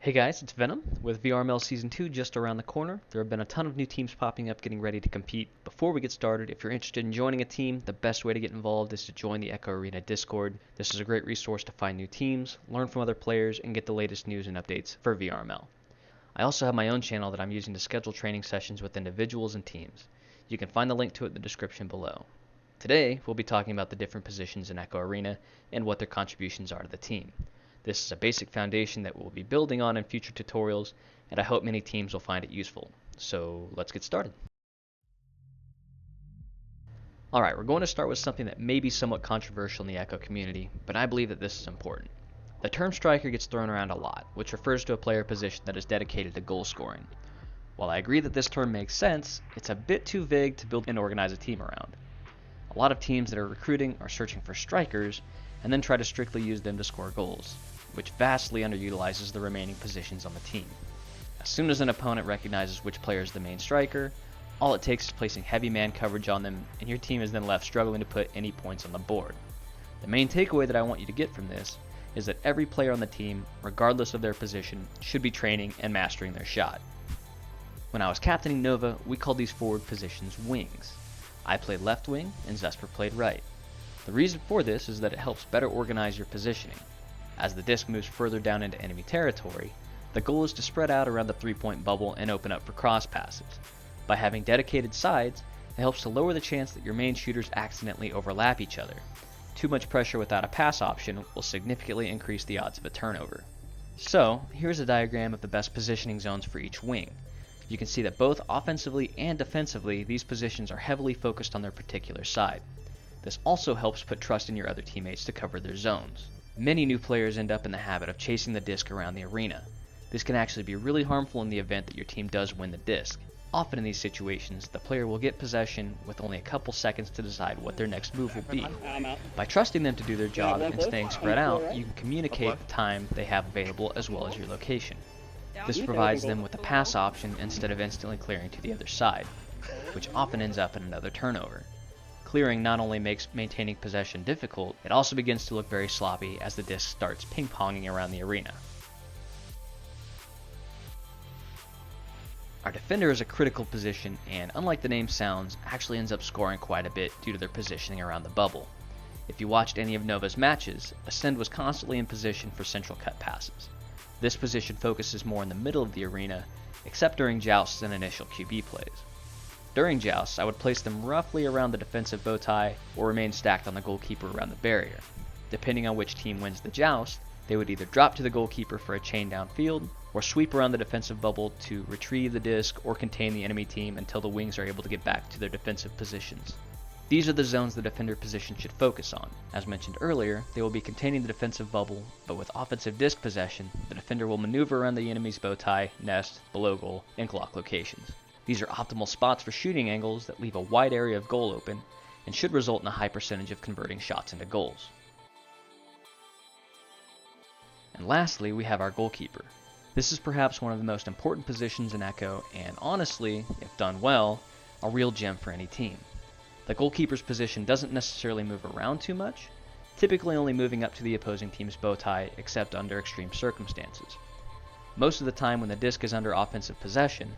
Hey guys, it's Venom with VRML Season 2 just around the corner. There have been a ton of new teams popping up getting ready to compete. Before we get started, if you're interested in joining a team, the best way to get involved is to join the Echo Arena Discord. This is a great resource to find new teams, learn from other players, and get the latest news and updates for VRML. I also have my own channel that I'm using to schedule training sessions with individuals and teams. You can find the link to it in the description below. Today, we'll be talking about the different positions in Echo Arena and what their contributions are to the team. This is a basic foundation that we'll be building on in future tutorials, and I hope many teams will find it useful. So let's get started. Alright, we're going to start with something that may be somewhat controversial in the Echo community, but I believe that this is important. The term striker gets thrown around a lot, which refers to a player position that is dedicated to goal scoring. While I agree that this term makes sense, it's a bit too vague to build and organize a team around. A lot of teams that are recruiting are searching for strikers, and then try to strictly use them to score goals, which vastly underutilizes the remaining positions on the team. As soon as an opponent recognizes which player is the main striker, all it takes is placing heavy man coverage on them, and your team is then left struggling to put any points on the board. The main takeaway that I want you to get from this is that every player on the team, regardless of their position, should be training and mastering their shot. When I was captaining Nova, we called these forward positions wings. I played left wing, and Zesper played right. The reason for this is that it helps better organize your positioning. As the disc moves further down into enemy territory, the goal is to spread out around the 3-point bubble and open up for cross passes. By having dedicated sides, it helps to lower the chance that your main shooters accidentally overlap each other. Too much pressure without a pass option will significantly increase the odds of a turnover. So, here's a diagram of the best positioning zones for each wing. You can see that both offensively and defensively, these positions are heavily focused on their particular side. This also helps put trust in your other teammates to cover their zones. Many new players end up in the habit of chasing the disc around the arena. This can actually be really harmful in the event that your team does win the disc. Often in these situations, the player will get possession with only a couple seconds to decide what their next move will be. By trusting them to do their job and staying spread out, you can communicate the time they have available as well as your location. This provides them with a pass option instead of instantly clearing to the other side, which often ends up in another turnover. Clearing not only makes maintaining possession difficult, it also begins to look very sloppy as the disc starts ping-ponging around the arena. Our defender is a critical position and, unlike the name sounds, actually ends up scoring quite a bit due to their positioning around the bubble. If you watched any of Nova's matches, Ascend was constantly in position for central cut passes. This position focuses more in the middle of the arena, except during jousts and initial QB plays. During jousts, I would place them roughly around the defensive bow tie or remain stacked on the goalkeeper around the barrier. Depending on which team wins the joust, they would either drop to the goalkeeper for a chain downfield, or sweep around the defensive bubble to retrieve the disc or contain the enemy team until the wings are able to get back to their defensive positions. These are the zones the defender position should focus on. As mentioned earlier, they will be containing the defensive bubble, but with offensive disc possession, the defender will maneuver around the enemy's bow tie, nest, below goal, and clock locations. These are optimal spots for shooting angles that leave a wide area of goal open and should result in a high percentage of converting shots into goals. And lastly, we have our goalkeeper. This is perhaps one of the most important positions in Echo and honestly, if done well, a real gem for any team. The goalkeeper's position doesn't necessarily move around too much, typically only moving up to the opposing team's bow tie except under extreme circumstances. Most of the time when the disc is under offensive possession,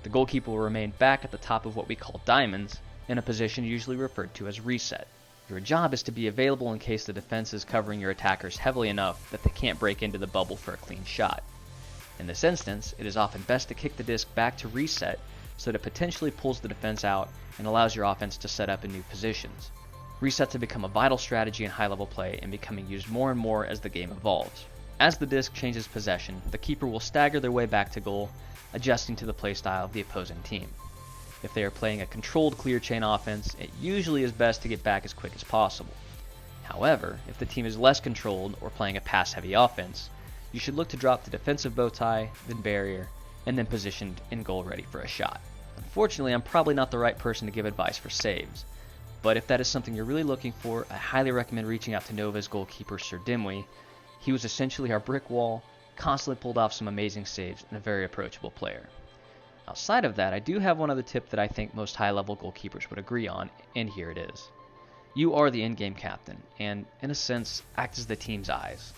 the goalkeeper will remain back at the top of what we call diamonds, in a position usually referred to as reset. Your job is to be available in case the defense is covering your attackers heavily enough that they can't break into the bubble for a clean shot. In this instance, it is often best to kick the disc back to reset so that it potentially pulls the defense out and allows your offense to set up in new positions. Resets have become a vital strategy in high-level play and becoming used more and more as the game evolves. As the disc changes possession, the keeper will stagger their way back to goal, adjusting to the playstyle of the opposing team. If they are playing a controlled clear chain offense, it usually is best to get back as quick as possible. However, if the team is less controlled or playing a pass-heavy offense, you should look to drop the defensive bow tie, then barrier, and then positioned in goal ready for a shot. Unfortunately, I'm probably not the right person to give advice for saves, but if that is something you're really looking for, I highly recommend reaching out to Nova's goalkeeper Sir Dimwee. He was essentially our brick wall, constantly pulled off some amazing saves, and a very approachable player. Outside of that, I do have one other tip that I think most high-level goalkeepers would agree on, and here it is. You are the in-game captain, and in a sense, act as the team's eyes.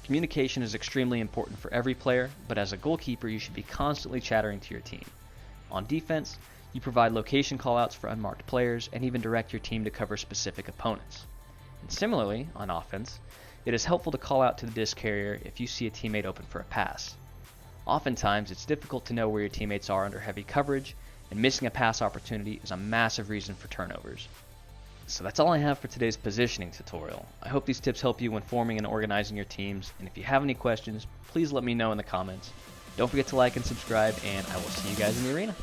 Communication is extremely important for every player, but as a goalkeeper you should be constantly chattering to your team. On defense, you provide location callouts for unmarked players and even direct your team to cover specific opponents. And similarly, on offense, it is helpful to call out to the disc carrier if you see a teammate open for a pass. Oftentimes, it's difficult to know where your teammates are under heavy coverage, and missing a pass opportunity is a massive reason for turnovers. So that's all I have for today's positioning tutorial. I hope these tips help you when forming and organizing your teams, and if you have any questions, please let me know in the comments. Don't forget to like and subscribe, and I will see you guys in the arena.